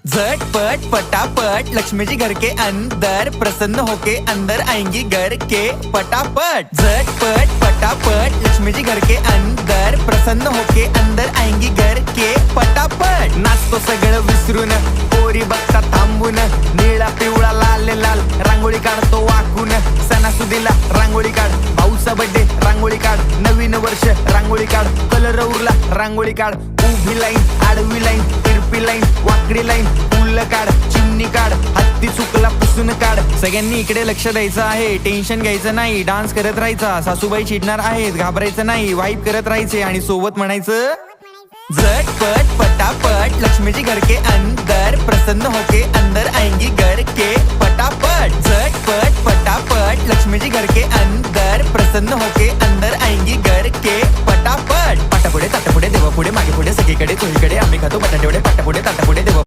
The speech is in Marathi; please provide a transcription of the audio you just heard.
झटपट पटापट लक्ष्मी जी घर के अंदर प्रसन्न होके अंदर आएंगी घर के पटापट। झटपट पटापट लक्ष्मी जी घर के अंदर प्रसन्न होके अंदर आएंगी घर के पटापट। नाचतो सगळं विसरून पोरी बघता थांबून, निळा पिवळा लाल लाल रांगोळी काढतो वाकून। सणासुदीला रांगोळी काढ, भाऊचा बर्थडे रांगोळी काढ, नवीन वर्ष रांगोळी काढ, कलर उरला रांगोळी काढ। उभी लाईन, आडवी लाईन, तिरपी लाईन, वाकडी लाईन, फुल काढ, चिमणी काढ, हत्ती चुकला पुसून काढ। सगळ्यांनी इकडे लक्ष द्यायचं आहे, टेन्शन घ्यायचं नाही, डान्स करत राहायचा। सासूबाई चिडणार आहेत, घाबरायचं नाही, वाईप करत राहायचे आणि सोबत म्हणायचं झटपट पटापट लक्ष्मी जी घर के अंदर प्रसन्न होके अंदर आएंगी घर के पटापट। झटपट पटापट लक्ष्मी जी घर के अंदर प्रसन्न होके अंदर आएंगी घर के पटापट। पाटापुढे ताटापुढे देवापुढे मागे पुढे सगळीकडे चोहीकडे आम्ही खातो बटाटेवडे, पाटापुढे ताटापुढे देवा